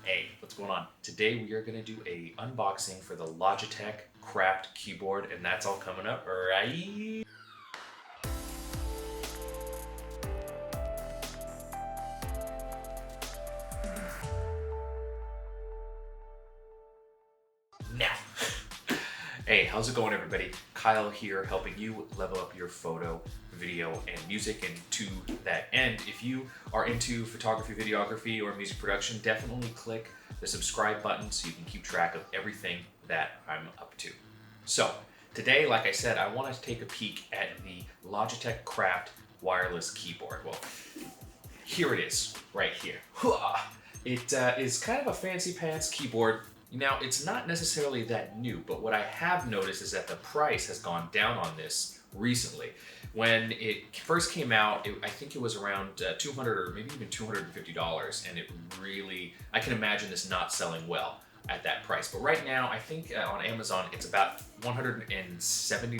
Hey, what's going on? Today we are going to do a unboxing for the Logitech Craft keyboard, and that's all coming up right now. Hey, how's it going, everybody? Kyle here, helping you level up your photo, video, and music. And to that end, if you are into photography, videography, or music production, definitely click the subscribe button so you can keep track of everything that I'm up to. So today, like I said, I want to take a peek at the Logitech Craft wireless keyboard. Well, here it is, right here. It is kind of a fancy pants keyboard. Now, it's not necessarily that new, but what I have noticed is that the price has gone down on this recently. When it first came out, I think it was around $200 or maybe even $250, and it really, I can imagine this not selling well at that price. But right now, I think on Amazon, it's about $170,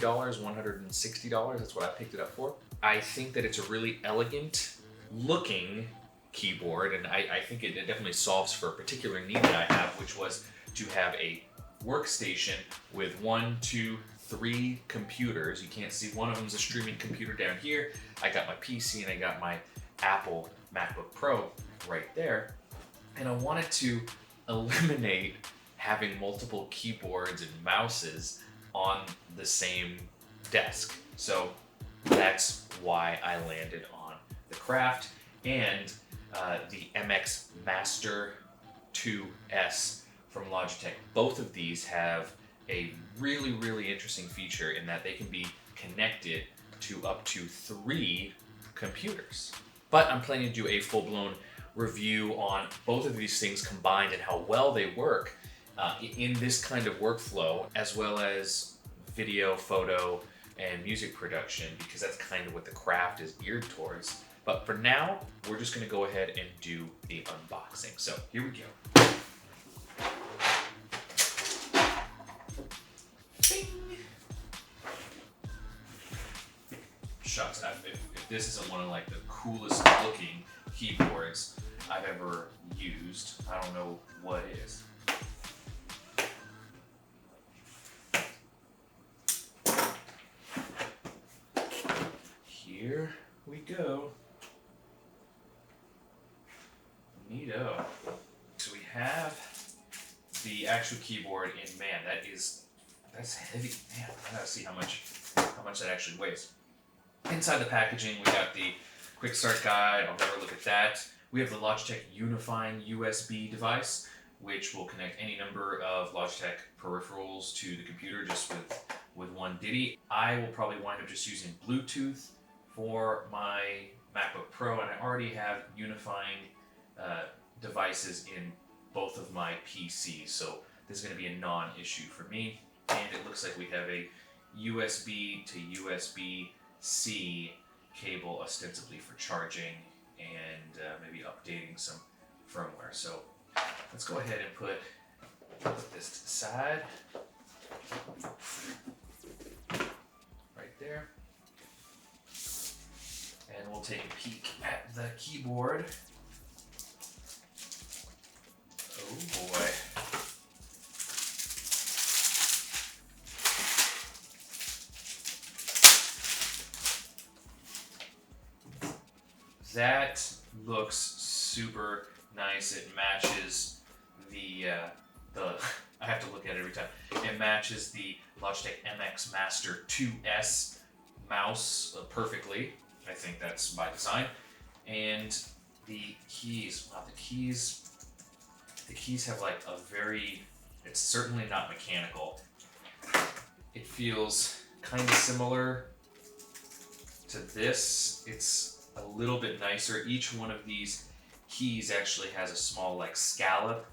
$160. That's what I picked it up for. I think that it's a really elegant looking keyboard, and I think it definitely solves for a particular need that I have, which was to have a workstation with 1, 2, 3 computers. You can't see one of them is a streaming computer down here. I got my PC and I got my Apple MacBook Pro right there. And I wanted to eliminate having multiple keyboards and mouses on the same desk. So that's why I landed on the Craft and the MX Master 2S from Logitech. Both of these have a really interesting feature in that they can be connected to up to 3 computers. But I'm planning to do a full-blown review on both of these things combined and how well they work in this kind of workflow, as well as video, photo, and music production, because that's kind of what the Craft is geared towards. But for now, we're just gonna go ahead and do the unboxing. So here we go. Bing. Shucks, if this isn't one of like the coolest looking keyboards I've ever used, I don't know what is. Here we go. Neato. So we have the actual keyboard, and man, that's heavy. Man, I gotta see how much that actually weighs. Inside the packaging, we got the quick start guide. I'll never look at that. We have the Logitech unifying USB device, which will connect any number of Logitech peripherals to the computer just with one ditty. I will probably wind up just using Bluetooth for my MacBook Pro, and I already have unifying devices in both of my PCs, so this is going to be a non-issue for me. And it looks like we have a USB to USB-C cable, ostensibly for charging and maybe updating some firmware. So let's go ahead and put this to the side, right there. And we'll take a peek at the keyboard. Oh boy. That looks super nice. It matches the I have to look at it every time. It matches the Logitech MX Master 2S mouse perfectly. I think that's by design. And the keys, wow, the keys have like a it's certainly not mechanical. It feels kind of similar to this. It's a little bit nicer. Each one of these keys actually has a small like scallop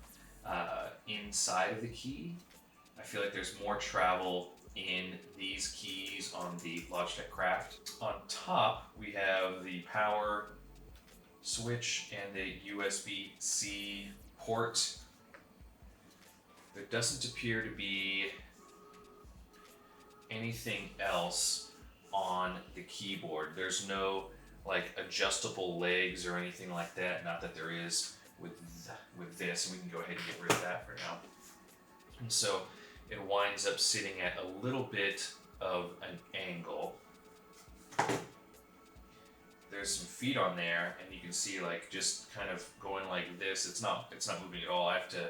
inside of the key. I feel like there's more travel in these keys on the Logitech Craft. On top, we have the power switch and the USB-C port. There doesn't appear to be anything else on the keyboard. There's no like adjustable legs or anything like that. Not that there is with this, and we can go ahead and get rid of that for now. And so it winds up sitting at a little bit of an angle. There's some feet on there, and you can see like just kind of going like this. It's not moving at all. I have to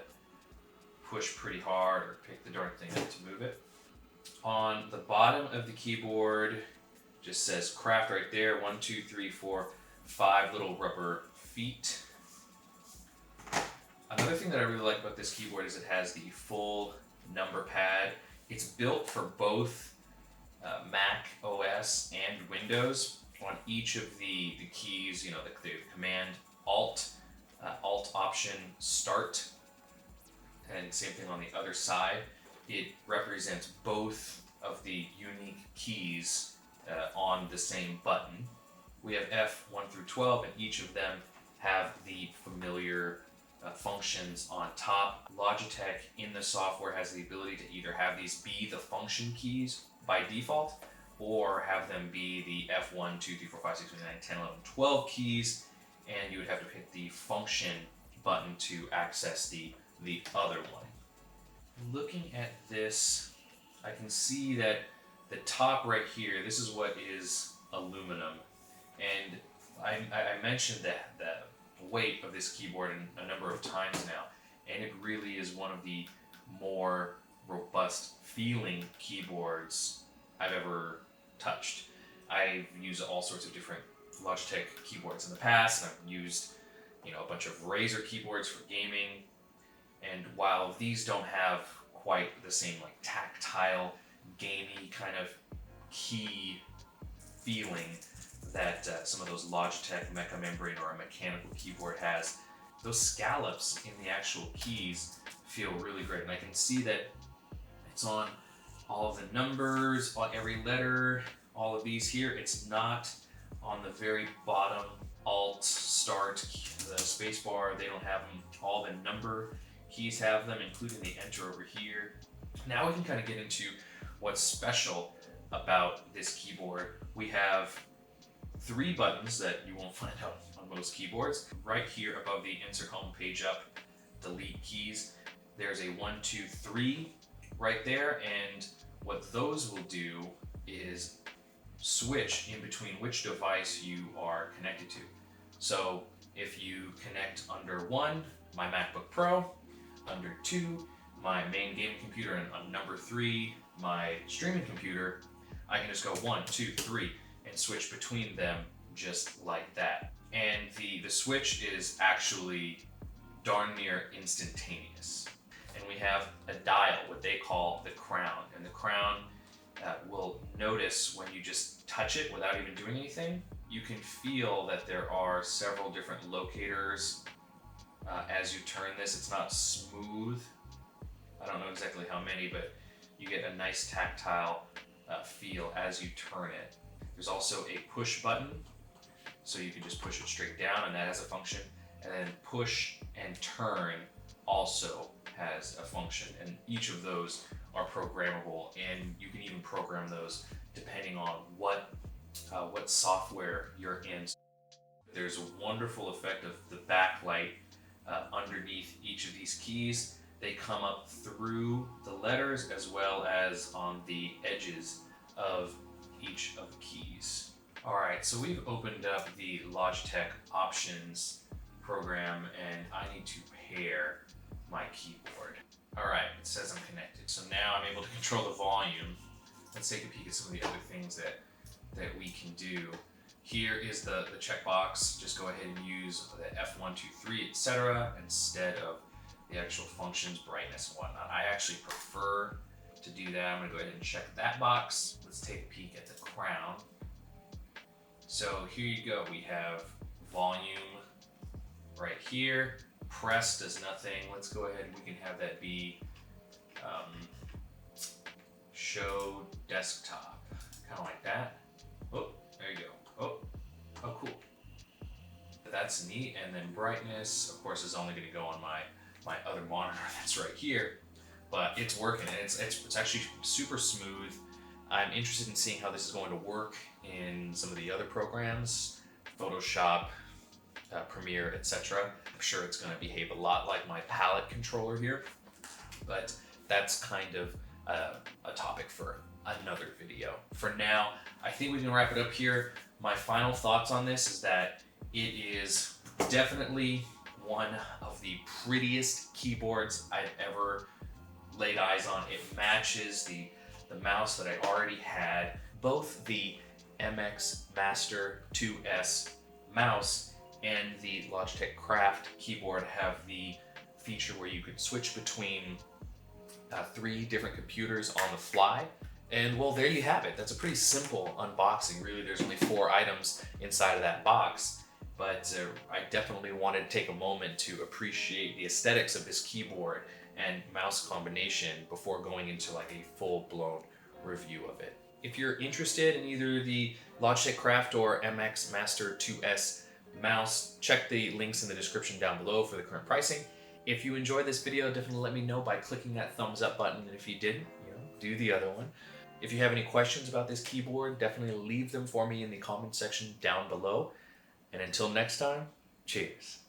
push pretty hard or pick the darn thing up to move it. On the bottom of the keyboard, just says craft right there. 1, 2, 3, 4, 5 little rubber feet. Another thing that I really like about this keyboard is it has the full number pad. It's built for both Mac OS and Windows. On each of the keys, you know, the Command Alt, Alt Option Start, and same thing on the other side. It represents both of the unique keys on the same button. We have F1 through 12, and each of them have the familiar functions on top. Logitech in the software has the ability to either have these be the function keys by default, or have them be the F1, 2, 3, 4, 5, 6, 7, 8, 9, 10, 11, 12 keys, and you would have to hit the function button to access the other one. Looking at this, I can see that the top right here, this is what is aluminum, and I mentioned that the weight of this keyboard a number of times now, and it really is one of the more robust feeling keyboards I've ever touched. I've used all sorts of different Logitech keyboards in the past, and I've used, you know, a bunch of Razer keyboards for gaming. And while these don't have quite the same like tactile, gamey kind of key feeling that some of those Logitech Mecha Membrane or a mechanical keyboard has, those scallops in the actual keys feel really great. And I can see that it's on all of the numbers, on every letter, all of these here. It's not on the very bottom, Alt, Start, the space bar. They don't have them. All the number keys have them, including the Enter over here. Now we can kind of get into what's special about this keyboard. We have 3 buttons that you won't find out on most keyboards. Right here above the insert home page up, delete keys, there's a 1, 2, 3 right there, and what those will do is switch in between which device you are connected to. So if you connect under 1, my MacBook Pro, under 2, my main gaming computer, and on number 3, my streaming computer, I can just go 1, 2, 3 and switch between them just like that. And the switch is actually darn near instantaneous. And we have a dial, what they call the crown. And the crown will notice when you just touch it without even doing anything. You can feel that there are several different locators as you turn this. It's not smooth. I don't know exactly how many, but you get a nice tactile feel as you turn it. There's also a push button, so you can just push it straight down, and that has a function. And then push and turn also has a function, and each of those are programmable, and you can even program those depending on what software you're in. There's a wonderful effect of the backlight underneath each of these keys. They come up through the letters as well as on the edges of each of the keys. All right, so we've opened up the Logitech options program, and I need to pair my keyboard. All right, it says I'm connected. So now I'm able to control the volume. Let's take a peek at some of the other things that we can do. Here is the checkbox. Just go ahead and use the F1, 2, 3, etc. instead of the actual functions, brightness, and whatnot. I actually prefer to do that. I'm gonna go ahead and check that box. Let's take a peek at the crown. So here you go. We have volume right here. Press does nothing. Let's go ahead and we can have that be show desktop, kind of like that. Oh, there you go. Oh, cool. That's neat. And then brightness, of course, is only going to go on my other monitor that's right here, but it's working. It's actually super smooth. I'm interested in seeing how this is going to work in some of the other programs, Photoshop, Premiere, etc. I'm sure it's going to behave a lot like my palette controller here, but that's kind of a topic for another video. For now, I think we can wrap it up here. My final thoughts on this is that it is definitely one of the prettiest keyboards I've ever laid eyes on. It matches the mouse that I already had. Both the MX Master 2S mouse and the Logitech Craft keyboard have the feature where you could switch between 3 different computers on the fly. And well, there you have it. That's a pretty simple unboxing. Really, there's only 4 items inside of that box. But I definitely wanted to take a moment to appreciate the aesthetics of this keyboard and mouse combination before going into like a full-blown review of it. If you're interested in either the Logitech Craft or MX Master 2S mouse, check the links in the description down below for the current pricing. If you enjoyed this video, definitely let me know by clicking that thumbs up button, and if you didn't, do the other one. If you have any questions about this keyboard, definitely leave them for me in the comment section down below. And until next time, cheers.